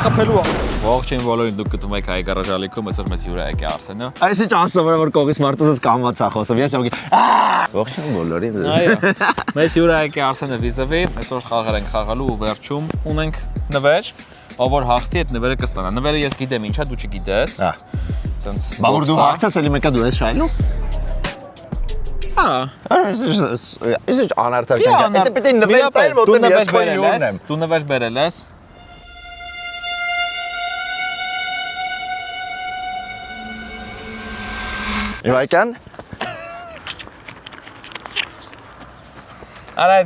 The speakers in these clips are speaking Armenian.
Խփելու։ Ողջույն բոլորին, դուք գտնվում եք Հայ գարաժալիքում, այսօր մեզ հյուր է եկել Արսենը։ Այսինչ ասում եմ, որ կողից մարդուս կամված է խոսում, ես շոկի։ Ողջույն բոլորին։ Այո։ Մեզ հյուր է եկել Արսենը վիզավի, այսօր խաղեր ենք խաղալու ու վերջում ունենք նվեր, ով որ հաղթի այդ նվերը կստանա։ Նվերը ես գիտեմ ինչա, դու չգիտես։ Հա։ Տենց Բա որ դու հաղթես, էլի մեկը դու ես շայլու։ Հա։ Այսինչ անարդար կյանք։ Դա պետք է նվեր տալ, որտեղ ես քո յուրն եմ։ Դու նվեր բերել ես։ Իվայքան։ Արա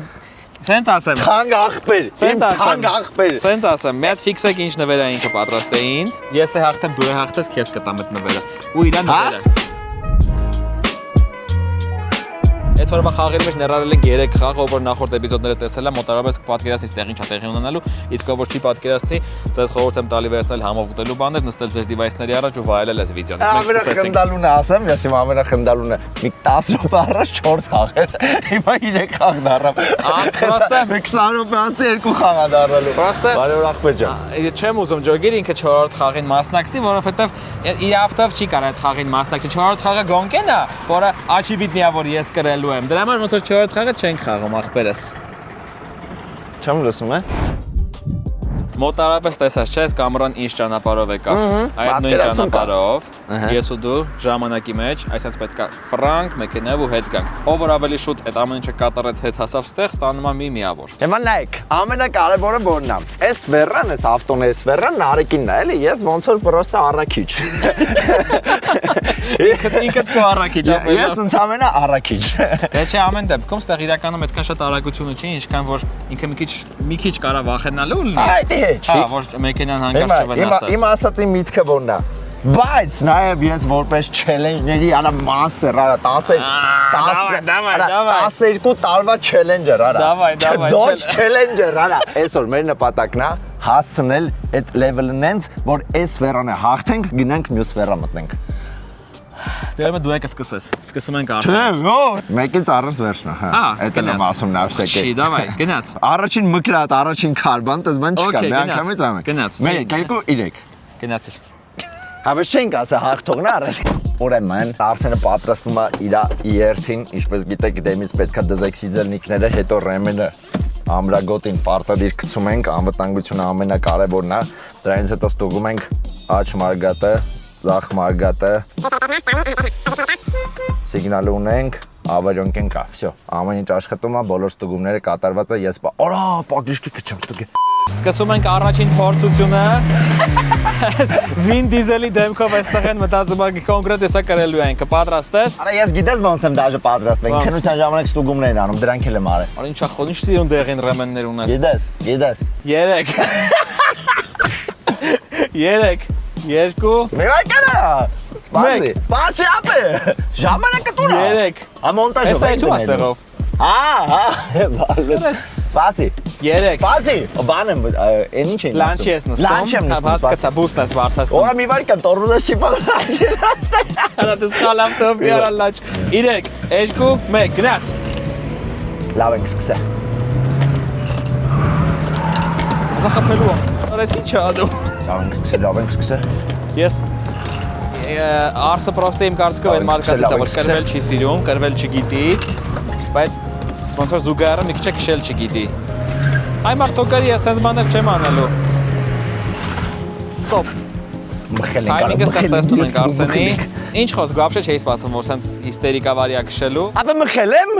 սենց ասեմ։ Թանկ աղբեր։ Թանկ աղբեր։ Սենց ասեմ, մի հատ ֆիքսեք ինչ նվեր է ինքը պատրաստ է ինձ։ Ես է հաղթեմ, դու է հաղթես, քեզ կտամ այդ նվերը։ Ու իրա նվերը։ Այսօրվա խաղերի մեջ ներառել ենք 3 խաղ, ով որ նախորդ էպիզոդները տեսել է, մոտավորապես կպատկերացնի ստեղ ինչ է տեղի ունենալու, իսկ ով որ չի պատկերացնի, ձեզ խորհուրդ եմ տալի վերցնել համով ուտելու բաներ, նստել ձեր դիվայսների առաջ ու վայելել այս վիդեոն։ Ամենախնդալունը ասեմ, ես իմ ամենախնդալունը մի 10 րոպե առաջ 4 խաղ էր, հիմա 3 խաղ դառավ։ Պրոստը 20 րոպե ասते 2 խաղ է դառնալու։ Պրոստը բարև ախպեր ջան։ Չեմ ուզում ջոգեր ինքը 4-րդ խաղին մասնակցի, որովհետև իր ավտով չի կարող այդ խաղին մասնակցի։ 4-րդ խաղը գոնկեն է, որը աչիվիտնիա որ ես կրելու եմ։ Դրա համար ոնց որ 4-րդ խաղը չենք խաղում ախպերս։ Չեմ լսում է։ Մոտարապես տեսած չես կամերան ինչ ճանապարհով եկավ։ Այդ նույն ճանապարհով ես ու դու ժամանակի մեջ, այսինքն պետքա ֆրանկ մեքենայով ու հետ գանք։ Ով որ ավելի շուտ այդ ամեն ինչը կատարեց հետ հասավ ստեղ, ստանում է մի միավոր։ Հիմա նայեք, ամենակարևորը որն է։ Այս վերրան, այս ավտոն, այս վերրան Նարեկինն է, էլի, ես ոնց որ պրոստը առաքիչ։ Ինքդ քո առաքիչ ապա։ Ես ընդամենը առաքիչ։ Դե չէ, ամեն դեպքում ստեղ իրականում այդքան շատ արագությունը չի, ինչքան որ ինքը մի քիչ կարա վախենալու լինի։ Հա, որ մեքենան հանգարց չվնասես։ Իմ ասածի միտքը որն է։ Բայց նաև ես որպես չելենջների արա մասեր, արա 12 տարվա չելենջեր, արա։ Դոջ չելենջեր, արա։ Այսօր մեր նպատակն է հասցնել այդ լեվելն այնց, որ այս վերանը հաղթենք, գնանք մյուս վերա մտնենք։ Դե դու եկես սկսես։ Սկսում ենք Արսենից։ Չէ, ո՞։ Մեկից առանց վերջնա, հա։ Այդ եմ ասում նավսեկե։ Չի, դավայ, գնաց։ Առաջին մկրատ, առաջին քարբան, դες բան չկա, մի անգամից ամեն։ Գնաց։ 1, 2, 3։ Գնացիր։ Հավես չենք ասա հաղթողն է առաջ։ Ուրեմն Արսենը պատրաստում է իր երթին, ինչպես գիտեք, դեմից պետքա դեզակսիզելնիկները, հետո ռեմենը ամրագոտին պարտադիր գցում ենք, անվտանգությունը ամենակարևորն է։ Դրանից հետո ստուգում ենք աջ մարգատը, ձախ մարգատը։ Սիգնալ ունենք, ավարյոնք ենք, всё։ Ամեն ինչ աշխատում է, բոլոր ստուգումները կատարված է, ես արա, պակլիշկի կչեմ ստուգի։ Սկսում ենք առաջին փորձությունը։ Վին դիզելի դեմքով այստեղ են մտածում եք կոնկրետ էսա կրելու ենք։ Պատրաստ ես։ Արա ես գիտես ոնց եմ դաժե պատրաստվել։ Քնության ժամանակ ստուգումներ են անում, դրանք էլ եմ արել։ Արա ինչա խոն ինչ դիրուն դեղին ռեմեններ ունես։ Գիտես։ 3 2 Մի վայրկան Սպասի ապե։ Ժամանակը տուր։ 3 Ամոնտաժով եք դնել։ Այստեղով։ Հա, սպասի։ 3 Սպասի։ Բան եմ, այն ինչ են ասում։ Լանչ ես նստում։ Լանչ եմ նստում։ Հասկացա, բուսն ես բարձրացնում։ Օրա մի վայրկան տորուզես չի բաղացի։ Արա դες խալամ տոպի արա լաչ։ 3 2 1 գնաց։ Լավ ենք սկսե։ Ասա խփելու։ Արա ինչ ադու։ Լավ ենք սկսե։ Ես Արսը պրոստը իմ կարծիքով այն մարկածից է, որ կրվել չի սիրում, կրվել չգիտի, բայց ոնց որ զուգահեռը մի քիչ քշել չգիտի։ Այ մարդոկարի ես sense բաներ չեմ անելու։ Ստոպ։ Մխել ենք Timing-ը ստեղ տեսնում ենք Արսենի։ Ինչ խոսք, вообще չէի սպասում, որ sense հիստերիկա վարիա քշելու։ Ապա մխելեմ։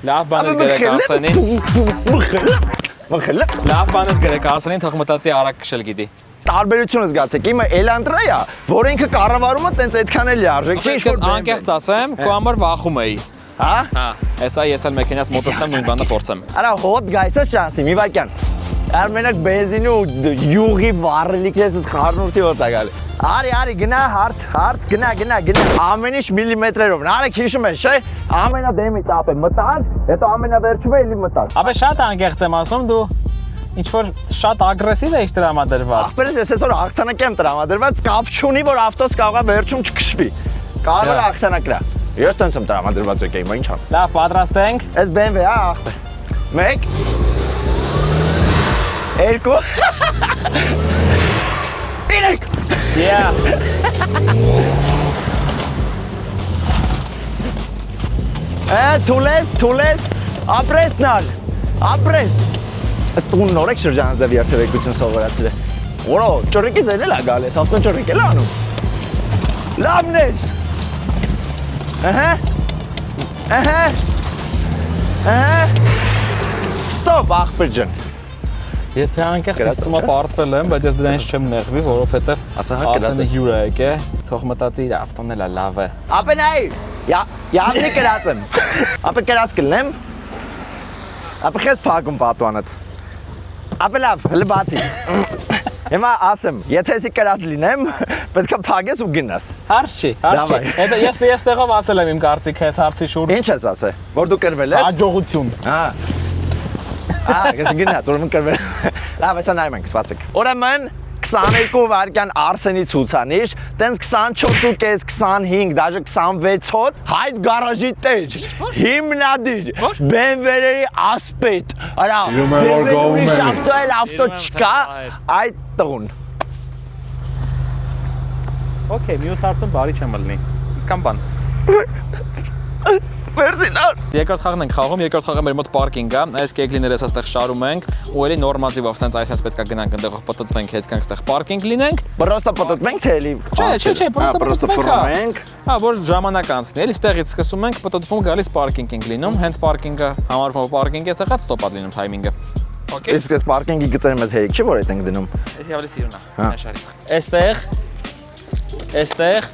Լավ բան ես գրեք Արսենին։ Մխելեմ։ Լավ բան ես գրեք Արսենին, թող մտածի արագ քշել գիտի։ Տարբերությունը զգացեք, իմը Էլանդրա է, որ ինքը կառավարումը տենց այդքան էլ արժեք, չի ինչ-որ անկեղծ ասեմ, քո համար վախում էի։ Հա? Հա, հեսա ես էլ մեքենաս մոտեցնեմ նույն բանը փորձեմ։ Արա հոտ գայսը շանսի, մի վայրկյան։ Արմենակ բենզինի ու յուղի վառելիքներս խառնուրդի որ տա գալի։ Արի գնա հարթ գնա ամեն ինչ միլիմետրերով։ Արեք հիշում ես, չէ՞։ Ամենադեմից ապե մտար, հետո ամենավերջում էլի մտար։ Ապա շատ անկեղծ եմ ասում, դու ինչ որ շատ ագրեսիվ ես տրամադրված։ Ախպերս ես այսօր հաղթանակ եմ տրամադրված, կապ չունի որ ավտոս կարող է վերջում չքշվի։ Կարող է հաղթանակն է։ Ես տենց եմ տրամադրված եկել, հիմա ինչ ա։ Լավ, պատրաստ ենք։ Այս BMW-ը ախպեր։ 1 2 3 Yeah. Թուլես, ապրեսնալ, ապրես։ Ըստ տուն նորեք շրջանաձև երթևեկություն սովորացել է։ Որո, ճռիկի ձեն էլ է գալես, ավտոն ճռիկ էլ անում։ Լավն ես։ Ստոպ, աղբեր ջան։ Եթե անկեղ ստումա պարտվել եմ, բայց ես դրանից չեմ նեղվի, որովհետև Արսենը հյուր է եկե, թող մտածի իր ավտոն էլ է լավ է։ Ապե նայ, յավնի կրած եմ։ Ապե կրած կլնեմ։ Ապե խես փակում պատուանդ։ Ապե լավ, հլը բացի։ Հիմա ասեմ, եթե ես կրած լինեմ, պետք է փակես ու գնաս։ Հարց չի։ Հետո ես տեղով ասել եմ իմ կարծիքը այս հարցի շուրջ։ Ինչ ես ասել, որ դու կրվել ես։ Հաջողություն։ Ես գնաց, ուրեմն կրվել։ Լավ, հեսա նայում ենք, սպասեք։ Ուրեմն 22 վայրկյան Արսենի ցուցանիշ, տենց 24.5, 25, դաժե 26 հոտ, հայտ գարաժի տեջ, հիմնադիր, BMW-երի ասպետ, արա, BMW-ուրի շավտո էլ ավտո չկա, այդ տղուն։ Okay, մյուս հարցում բարի չեմ ելնի, կամ բան։ Մերսինար։ Երկրորդ խաղն ենք խաղում, երկրորդ խաղը մեր մոտ պարկինգ է, այս կեգլիները ես այստեղ շարում ենք, ու էլի նորմատիվով սենց այսպես պետք է գնանք ընդեղով պտտվենք, հետ կանք այստեղ պարկինգ լինենք։ Պրոստը պտտվենք թե էլի։ Չէ, պրոստը ֆռմենք։ Հա, որ ժամանակ անցնի, էլի ստեղից սկսում ենք, պտտվում գալիս պարկինգ ենք լինում, հենց պարկինգը համարվում է պարկինգ է սեղած, ստոպ է լինում թայմինգը։ Okay։ Իսկ այս պարկինգի գծերը մեզ հեյք չի, որ այդ ենք դնում։ Էսի ավելի սիրուն է, նաշարի։ Այստեղ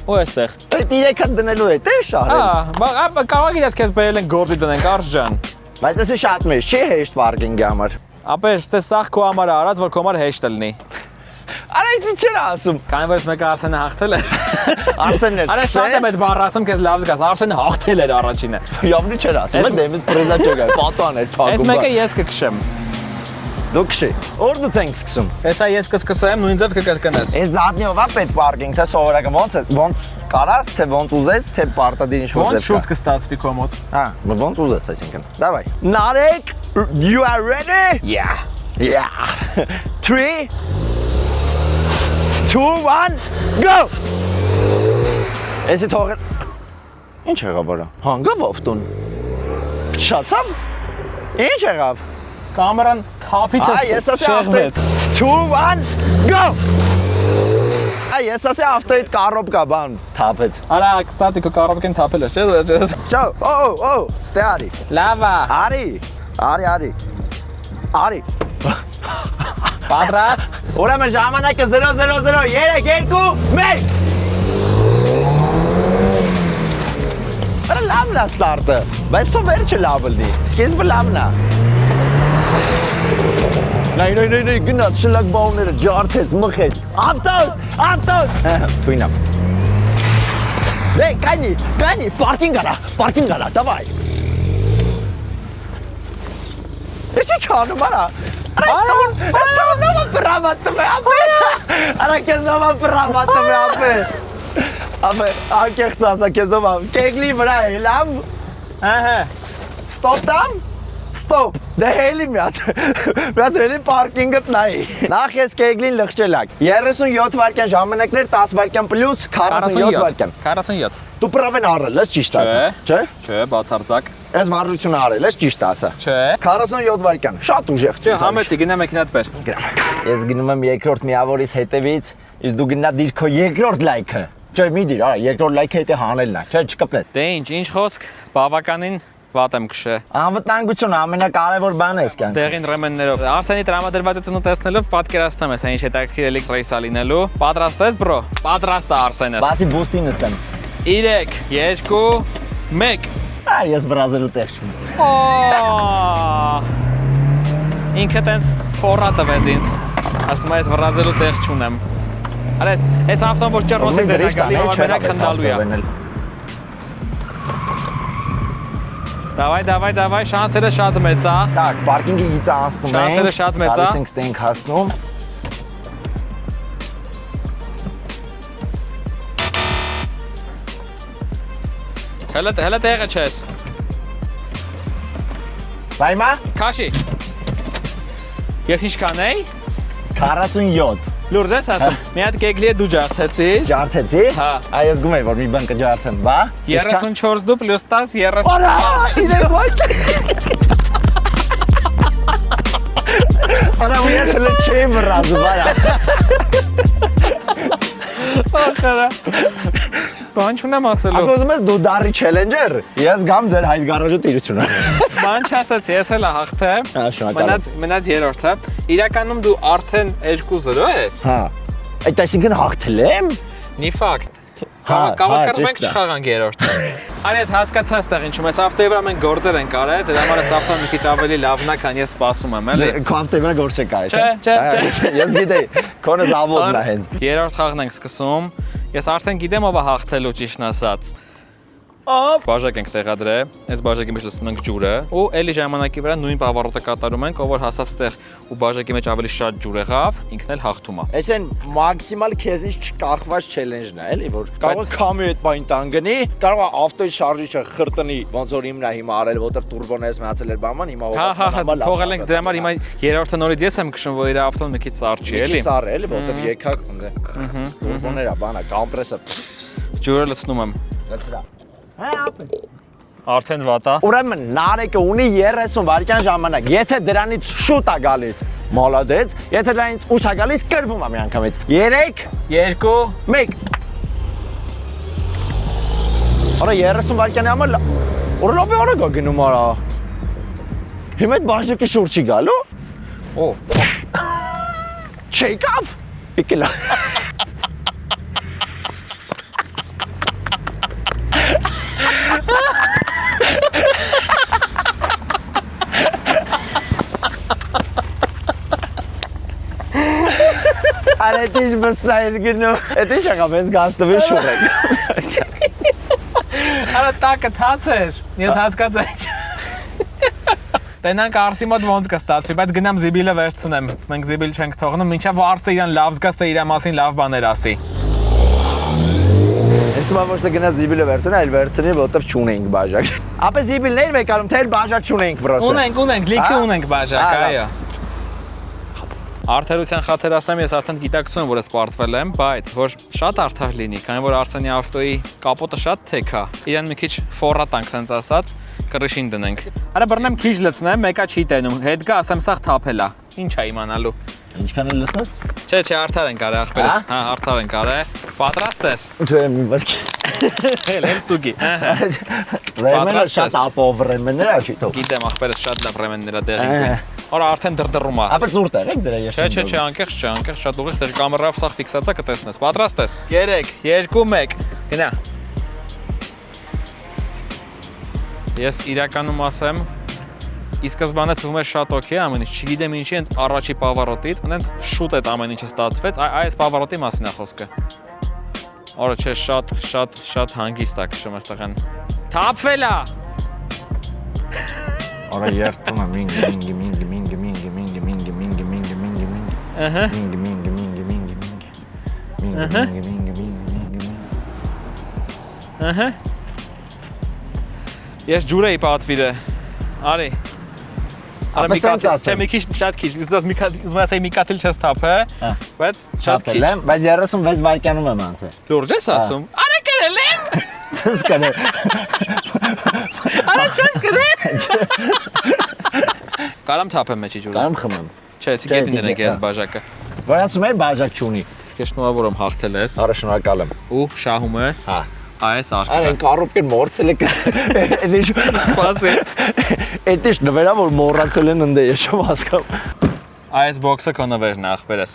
ու այստեղ։ Այդ 3 հատ դնելու է, դե շարել։ Հա, կարող ես քեզ բերել են գործի դնենք, Արս ջան։ Բայց էսի շատ մեծ չի հեշտ պարկինգի համար։ Ապա ստե սախ քո համար արած, որ քո համար հեշտ լինի։ Արա էսի չեր ասում։ Քանի որ մեկը Արսենը հաղթել է։ Արսենն էր։ Արա շատ եմ այդ բառը ասում, քեզ լավ զգաս, Արսենը հաղթել էր առաջինը։ Յավնի չեր ասում, դեմից պրեզա չգա, պատան էր փակում։ Այս մեկը ես կքշեմ։ Դու քշի։ Որ դու ցենք սկսում։ Հեսա ես կսկսեմ, նույն ձև կկրկնես։ Այս զատնիով է պետ պարկինգ, թե սովորական ոնց կարաս, թե ոնց ուզես, թե պարտադիր ինչ որ ձև կա։ Ոնց շուտ կստացվի քո մոտ։ Հա, ոնց ուզես, այսինքն։ Դավայ։ Նարեկ, you are ready? Yeah. 3 2 1 go. Էսի թողը։ Ինչ եղավ վրա։ Հանգավ ավտոն։ Շացավ։ Ինչ եղավ։ Կամերան թափից է շեղվեց։ 2 1 go. Ես ասի ավտոյիդ կարոբկա բան թափեց։ Արա, կստացի քո կարոբկեն թափել է, չէ՞։ Ciao, ստե արի։ Լավա։ Արի։ Պատրաստ։ Ուրեմն ժամանակը 0-0-0, 3 2 1։ Արա լավն է ստարտը, բայց թող վերջը լավ լինի։ Սկիզբը լավն է։ Նայ, գնաց շլագբաունները ջարդեց, մխեց։ Ավտոս։ Թույնա։ Դե, կանի, պարկինգ արա, դավայ։ Էսի չանում արա։ Արա պրավատում է, Արա կեզովա պրավատում է, ապեր, անկեղծ ասա կեզովա, կեգլի վրա է, լավ։ Ստոպ տամ։ Ստոպ, դե հելի մի հատ հելի պարկինգըտ նայի։ Նախ ես կեգլին լղջել ակ, 37 վարկյան ժամանակներ, 10 վարկյան պլյուս, 47 վարկյան։ 47։ Դու պրավեն առել ես ճիշտ ասա, չէ։ Չէ, բացարձակ։ Ես վարժությունը առել ես ճիշտ ասա։ Չէ։ 47 վարկյան, շատ ուժեղ Չէ, համեցի, գնա մեքենատ բեր։ Ես գնում եմ երկրորդ միավորից հետևից, իսկ դու գնա դիր քո երկրորդ լայքը։ Չէ, մի դիր, արա, երկրորդ լայքը հետը հանելն է, չէ, չկպլես։ Դե ինչ խոսք, բավականին վատ եմ քշե։ Անվտանգությունը ամենակարևոր բանն է այս կյանքում։ Դեղին ռեմեններով։ Արսենի տրամադրվածությունը տեսնելով պատկերացնում ես, ինչ հետաքրքիր էլեկտրոյսա լինելու։ Պատրաստ ես, բրո։ Պատրաստ է Արսենս։ Բացի բուստին նստեմ։ 3 2 1 Ես վրազելու տեղ չունեմ։ Ինքը տենց ֆորա տվեց ինձ։ Ասում է ես վրազելու տեղ չունեմ։ Արես, այս ավտոն որ ճռռոցից է գալի, ամենակ խնդալու է։ Դավայ, շանսերը շատ մեծ է։ Так, պարկինգի գիծը անցնում ենք։ Շանսերը շատ մեծ է։ Գալիս ենք ստենք հասնում։ Հələ տեղը չես։ Բայմա։ Քաշի։ Ես ինչքան էի։ 47 Լուրջ ես ասում։ Մի հատ կեգլի դու ջարդեցի։ Ջարդեցի։ Հա։ Այ ես գում եմ որ մի բան կջարդեմ, բա։ 34 դու + 10 30։ Արա, իրեն ոչ։ Արա ու ես էլ չեմ ռազում, արա։ Ախարա։ Բան չունեմ ասելու։ Ակո ուզում ես դու դարի չելենջեր։ Ես գամ ձեր հայտ գարաժը տիրությունը։ Բան չասացի, ես էլ հաղթեմ։ Հա, շնորհակալ։ Մնաց երրորդը։ Իրականում դու արդեն 2-0 ես։ Հա։ Այդ այսինքն հաղթել եմ։ Նի ֆակտ։ Հա, Կավակար ճիշտ մենք է։ չխաղանք երրորդը։ Արես հասկացա այստեղ ինչու ես ավտոյի վրա մենք գործեր ենք արել, դրա համար այս ավտոն մի քիչ ավելի լավն է, քան ես սպասում եմ, էլի։ Քո ավտոյի վրա գործ չկա, Չէ։ Ես գիտեի, քոնը զավոդն է հենց։ Երրորդ խաղն ենք սկսում։ Ես արդեն գիտեմ ով է հաղթելու ճիշտն ասած։ Բաժակ ենք տեղադրել, այս բաժակի մեջ լցնում ենք ջուրը ու էլի ժամանակի վրա նույն բավարոտը կատարում ենք, ով որ հասավ ստեղ ու բաժակի մեջ ավելի շատ ջուր եղավ, ինքն էլ հաղթում է։ Այսեն մաքսիմալ քեզնից չկախված չելենջն է, էլի, որ կարող է քամի այդ բան տան գնի, կարող է ավտոյի շարժիչը խրտնի, ոնց որ իմն է հիմա արել, որտեղ տուրբոն էս մնացել էր բաման, հիմա Հա, թողել ենք դրա համար հիմա երրորդը նորից ես եմ քշում, որ իր ավտոն մի քիչ սարճի, էլի։ Սար էլի, որտեղ եկակ տուրբոները, բանը, կոմպրեսը։ Ջուրը լցնում եմ։ Լցրա։ Հա, ապե։ Արդեն վատա։ Ուրեմն Նարեկը ունի 30 վայրկյան ժամանակ։ Եթե դրանից շուտ է գալիս, մոլոդեց, եթե դրանից ուշ է գալիս, կրվում է մի անգամից։ 3 2 1 Արա 30 վայրկյանի համար լավ է գա գնում արա։ Հիմա այդ բաժակի շուրջ չի գալու։ Օ։ Չեկավ։ Եկել։ Արա դիշ բսայր գնու։ Էդի շակապես գաստվի շուրեք։ Արա տակը թաց էր։ Ես հասկացա ինչ։ Տենանք Արսի մոտ ոնց կստացվի, բայց գնամ Զիբիլը վերցնեմ։ Մենք Զիբիլ չենք թողնում, մինչև Արսը իրան լավ զգաս, թե իր մասին լավ բաներ ասի։ Ես թվում ոչ թե գնա Զիբիլը վերցնի, այլ վերցնի, որովհետև չունենք բաժակ։ Ապա Զիբիլներ վեկալում, թե բաժակ չունենք պրոստը։ Ունենք, լիքի ունենք բաժակ, այո։ Արդարության խաթեր ասեմ, ես արդեն գիտակցում եմ, որ ես պարտվել եմ, բայց որ շատ արդար լինի, քանի որ Արսենի ավտոյի կապոտը շատ թեք է։ Իրան մի քիչ ֆորատանք sense ասած, կրշին դնենք։ Արա բռնեմ քիչ լցնեմ, մեկա չի տենում։ Հետ գա, ասեմ սաղ թափել է։ Ինչ է իմանալու։ Ինչքան է լսնես։ Չէ, արդար ենք արել ախպերս։ Հա, արդար ենք արել։ Պատրաստ ես։ Չէ, մի վարքի։ Հենց ստուգի։ Ռեմենը շատ ապով ռեմեններ չի թող։ Գիտեմ, ախպերս շատ լավ ռեմեններ է դեղին։ Արա արդեն դրդռում է։ Ապա զուրտ է, դրա ես։ Չէ, անկեղծ շատ ուղիղ դեր կամերով սաղ ֆիքսացա կտեսնես։ Պատրաստ ես։ 3 2 1 գնա։ Ես իրականում ասեմ, ի սկզբանե թվում էր շատ օքեյ ամեն ինչ, չգիտեմ ինչի, հենց առաջի պավարոտից, հենց շուտ այդ ամեն ինչը ստացվեց, այս պավարոտի մասին է խոսքը։ Արա չէ, շատ հանգիստ է քշում այստեղ են։ Թափվել է։ Արա երթում եմ մինգի։ Ահա։ Ահա։ Ես ջուր էի պատվիրը։ Արի։ Արա մի կաթիլ, չէ, մի քիչ շատ քիչ, ուզում ասեի մի կաթիլ չես թափը, բայց շատ քիչ։ Բայց 36 վայրկյանում եմ անցել։ Լուրջ ես ասում։ Արա կրել եմ։ Չես կանել։ Արա չես կրել։ Կարամ թափեմ մեջի ջուրը։ Կարամ խմեմ։ Չէ, սի գետին դնենք ես բաժակը։ Վրացում եմ բաժակ չունի։ Իսկ շնորհավորում հաղթել ես։ Արա շնորհակալ եմ։ Ու շահում ես։ Հա։ Այս արկղը։ Արեն կարոպկեն մորցել եք։ Էդիշ Սպասի։ Էդիշ նվերա որ մոռացել են ընդ ես չեմ հասկանում։ Այս բոքսը քո նվերն է ախպերս։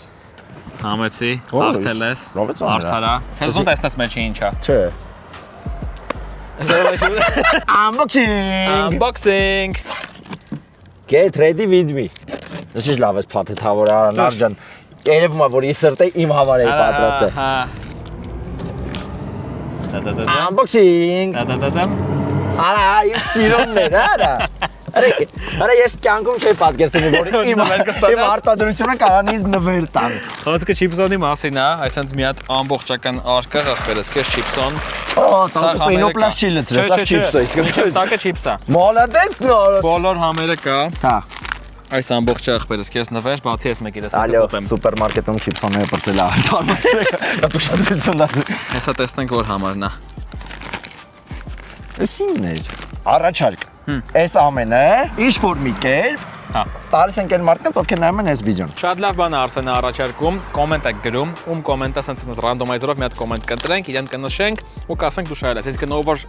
Համեցի, հաղթել ես։ Արդարա։ Հեսուն տեսնես մեջի ինչա։ Չէ։ Unboxing։ Get ready with me։ This is լավ է փաթեթավոր Արանար ջան։ Երևում է որ ի սրտե իմ համար էի պատրաստել։ Հա։ Unboxing։ Արա, իմ սիրուններ, արա։ Արա ես կյանքում չէի պատկերացնի որ իմ արտադրությունը կարան ինձ նվեր տան։ Խոսքը չիպսոնի մասին է, այսինքն մի հատ ամբողջական արկղ ախպերս, քեզ չիպսոն։ Սա պենոպլաստ չի լցրել, սա չիպս է, իսկ տակը չիպս է։ Մոլադեց նորս։ Բոլոր համերը կա։ Հա։ Այս ամբողջ եղբայրս քեզ նվեր, բացի այս մեկից Ալո, սուպերմարկետում չիպսոները բրծել է արտարացեք։ Դա շատություն դարձ։ Հեսա տեսնենք որ համարն է։ Էս ինն է։ Առաջարկ։ Այս ամենը ինչ որ մի կերպ Հա։ տալիս ենք այն մարդկանց, ովքեր նայում են այս վիդեոն։ Շատ լավ բան է Արսենը առաջարկում, կոմենտ եք գրում, ում կոմենտը sense ռանդոմայզերով մի հատ կոմենտ կընտրենք, իրեն կնշենք ու կասենք դու շահել ես։ Իսկ ով որ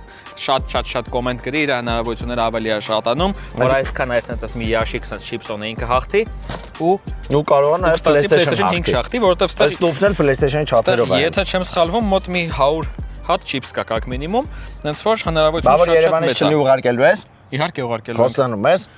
շատ կոմենտ գրի, իր հնարավորությունները ավելի է շատանում, որ այսքան այս մի ящик sense chipson-ը ինքը հաղթի ու կարող է նաև PlayStation 5 շախտի, որովհետև ստեղ ստուփնել PlayStation-ի չափերով է։ Եթե չեմ սխալվում, մոտ մի 100 հատ chips կա, как minimum, այնց որ հնարավորություն շատ մեծ է։ Բավարար Երևանից չլի ուղարկելու ես։ Իհարկե ուղարկելու եմ։ Խոստանում ես։